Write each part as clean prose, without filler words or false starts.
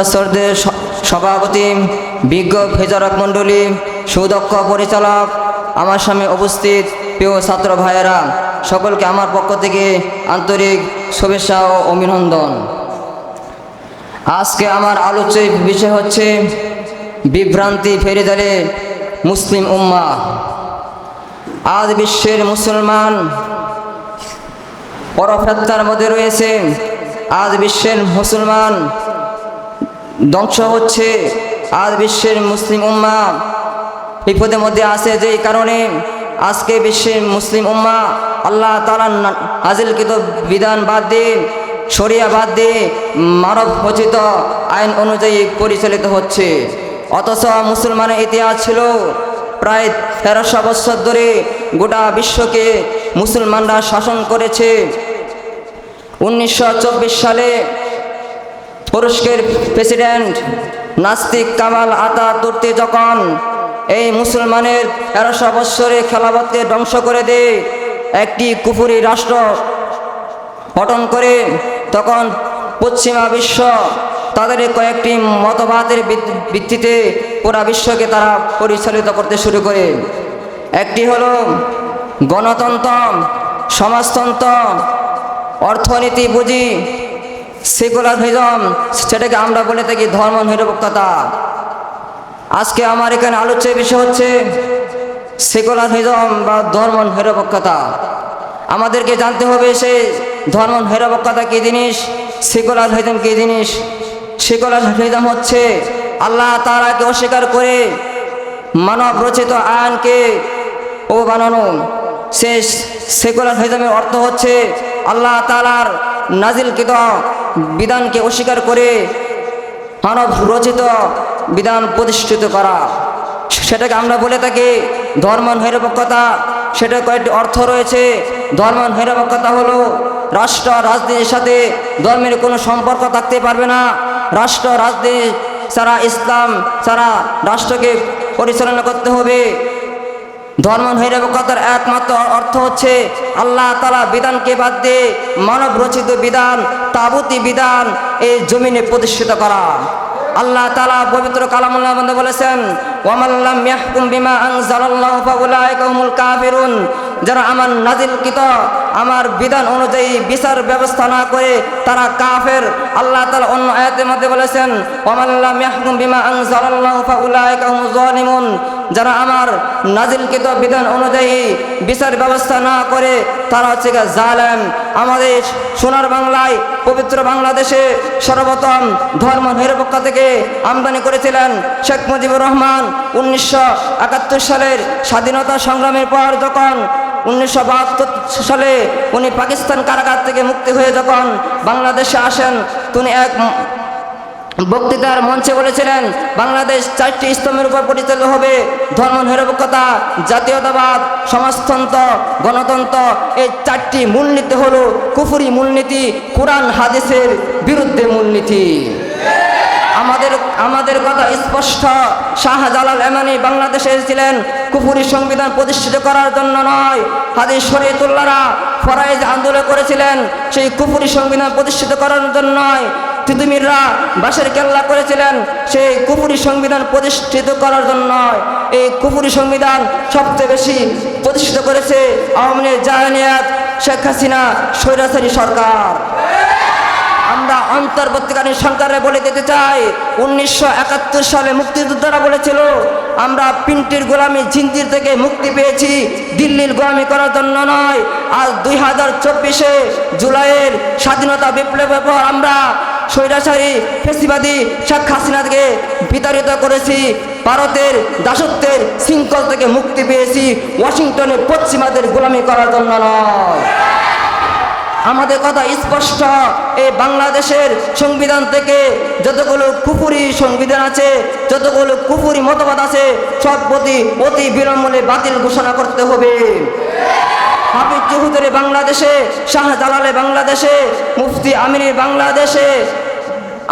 সদস্যদের সভাপতি, বিজ্ঞ বিচারক মণ্ডলী, সুদক্ষ পরিচালক, আমার সামনে উপস্থিত প্রিয় ছাত্র ভাইয়েরা, সকলকে আমার পক্ষ থেকে আন্তরিক শুভেচ্ছা ও অভিনন্দন। আজকে আমার আলোচ্য বিষয় হচ্ছে বিভ্রান্তি ফেরে দিলে মুসলিম উম্মাহ। আজ বিশ্বের মুসলমান পরফেত্তার মধ্যে রয়েছে। আজ বিশ্বের মুসলমান ধ্বংস হচ্ছে। আজ বিশ্বের মুসলিম উম্মাহ বিপদের মধ্যে আছে। যেই কারণে আজকে বিশ্বের মুসলিম উম্মাহ আল্লাহ তাআলার নাজিলকৃত বিধান বাদ দিয়ে, শরিয়া বাদ দিয়ে মানব রচিত আইন অনুযায়ী পরিচালিত হচ্ছে। অথচ মুসলমানের ইতিহাস ছিল প্রায় 1300 বছর ধরে গোটা বিশ্বকে মুসলমানরা শাসন করেছে। 1924 সালে তুরস্কের প্রেসিডেন্ট নাস্তিক কামাল আতাতুর্ক যখন এই মুসলমানের 1300 বৎসরের খেলাফতকে ধ্বংস করে দেয়, একটি কুফরি রাষ্ট্র গঠন করে, তখন পশ্চিমা বিশ্ব তাদের কয়েকটি মতবাদের ভিত্তিতে পুরা বিশ্বকে তারা পরিচালিত করতে শুরু করে। একটি হলো গণতন্ত্র, সমাজতন্ত্র, অর্থনীতি বুঝি, সেকুলারিজম, সেটাকে আমরা বলে থাকি ধর্মনিরপেক্ষতা। আজকে আমার এখানে আলোচ্য বিষয় হচ্ছে সেকুলারিজম বা ধর্মনিরপেক্ষতা। আমাদেরকে জানতে হবে সেই ধর্মনিরপেক্ষতা কী জিনিস, সেকুলারিজম কী জিনিস। সেকুলারিজম হচ্ছে আল্লাহ তাআলাকে অস্বীকার করে মানব রচিত আইনকে বানানো। সে সেকুলারিজমের অর্থ হচ্ছে আল্লাহ তাআলার নাজিলকৃত বিধানকে অস্বীকার করে মানব রচিত বিধান প্রতিষ্ঠিত করা। সেটাকে আমরা বলে থাকি ধর্মনিরপেক্ষতা। সেটা কয়েকটি অর্থ রয়েছে। ধর্মনিরপেক্ষতা হলো রাষ্ট্র রাজনীতির সাথে ধর্মের কোনো সম্পর্ক থাকতে পারবে না। রাষ্ট্র রাজনীতি ছাড়া, ইসলাম ছাড়া রাষ্ট্রকে পরিচালনা করতে হবে। ধর্মনিরপেক্ষতার একমাত্র অর্থ হচ্ছে আল্লাহ তাআলা বিধানকে বাদ দিয়ে মানব রচিত বিধান, তাগুতি বিধান এই জমিনে প্রতিষ্ঠিত করা। আল্লাহ তাআলা পবিত্র কালামুল্লাহর মধ্যে বলেছেন, ওয়ামান লাম ইয়াহকুম বিমা আনজালাল্লাহু ফাউলাইকা হুমুল কাফিরুন। যারা আমার নাজিলকৃত আমার বিধান অনুযায়ী বিচার ব্যবস্থা না করে তারা কাফের। আল্লাহ তাআলা অন্য আয়াতের মধ্যে বলেছেন, ওয়ামান লাম ইয়াহকুম বিমা আনজালাল্লাহু ফাউলাইকা হুমুজ জালিমুন। যারা আমার নাজিলকৃত বিধান অনুযায়ী বিচার ব্যবস্থা না করে তারা হচ্ছে জালেম। আমাদের সোনার বাংলায়, পবিত্র বাংলাদেশে সর্বপ্রথম ধর্মনিরপেক্ষতা থেকে আমদানি করেছিলেন শেখ মুজিবুর রহমান। 1971 সালের স্বাধীনতা সংগ্রামের পর যখন 1972 সালে উনি পাকিস্তান কারাগার থেকে মুক্তি হয়ে যখন বাংলাদেশে আসেন, তিনি এক বক্তৃতার মঞ্চে বলেছিলেন, বাংলাদেশ 4টি স্তম্ভের উপর পরিচালিত হবে। ধর্মনিরপেক্ষতা, জাতীয়তাবাদ, সমাজতন্ত্র, গণতন্ত্র। এই 4টি মূলনীতি হলো কুফরি মূলনীতি, কোরআন হাদিসের বিরুদ্ধে মূলনীতি। আমাদের কথা স্পষ্ট, শাহজালাল এমানি বাংলাদেশে এসেছিলেন কুফরি সংবিধান প্রতিষ্ঠিত করার জন্য নয়। হাদিস শরীয়তুল্লাহরা ফরাইজ আন্দোলন করেছিলেন সেই কুফরি সংবিধান প্রতিষ্ঠিত করার জন্য নয়। তিতুমিররা বাঁশের কেল্লা করেছিলেন সেই কুফরি সংবিধান প্রতিষ্ঠিত করার জন্য নয়। এই কুফরি সংবিধান সবচেয়ে বেশি প্রতিষ্ঠিত করেছে আওয়ামী লীগ, জামায়াত, শেখ হাসিনা স্বৈরাচারী সরকার। আমরা অন্তর্বর্তীকালীন সরকারে বলে দিতে চাই, 1971 সালে মুক্তিযোদ্ধারা বলেছিল আমরা পিন্টির গোলামি জিঞ্জির থেকে মুক্তি পেয়েছি, দিল্লির গোলামি করার জন্য নয়। আজ 2024-এ জুলাইয়ের স্বাধীনতা বিপ্লবের পর আমরা স্বৈরাচারী ফেসিবাদী শেখ হাসিনাকে বিতাড়িত করেছি, ভারতের দাসত্বের শৃঙ্খল থেকে মুক্তি পেয়েছি, ওয়াশিংটনে পশ্চিমাদের গোলামি করার জন্য নয়। আমাদের কথা স্পষ্ট, এই বাংলাদেশের সংবিধান থেকে যতগুলো কুফরি সংবিধান আছে, যতগুলো কুফরি মতবাদ আছে, সব অতি বিলম্বে বাতিল ঘোষণা করতে হবে। হাফিজ চৌধুরী বাংলাদেশে, শাহজালালে বাংলাদেশে, মুফতি আমিনের বাংলাদেশে,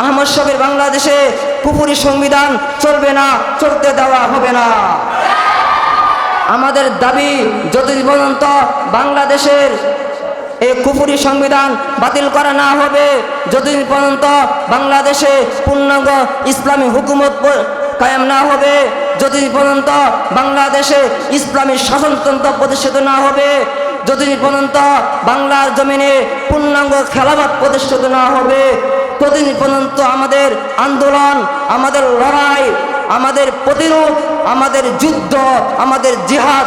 আহমদ শফির বাংলাদেশে কুফরি সংবিধান চলবে না, চলতে দেওয়া হবে না। আমাদের দাবি যতদিন পর্যন্ত বাংলাদেশের এই কুফরি সংবিধান বাতিল করা না হবে, যতদিন পর্যন্ত বাংলাদেশে পূর্ণাঙ্গ ইসলামী হুকুমত কায়েম না হবে, যতদিন পর্যন্ত বাংলাদেশে ইসলামী শাসনতন্ত্র প্রতিষ্ঠিত না হবে, যতদিন পর্যন্ত বাংলার জমিনে পূর্ণাঙ্গ খেলাফত প্রতিষ্ঠিত না হবে, ততদিন পর্যন্ত আমাদের আন্দোলন, আমাদের লড়াই, আমাদের প্রতিরোধ, আমাদের যুদ্ধ, আমাদের জিহাদ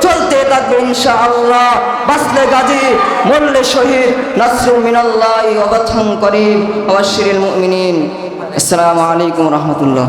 চলতে থাকবে ইনশাআল্লাহ। বাসলে গাজী, মরলে শহীদ, নাসরুম মিনাল্লাহি ওয়া ফাতহুন করিম ওয়া বাশশিরিল মুমিনিন। আসসালামু আলাইকুম ওয়া রাহমাতুল্লাহ।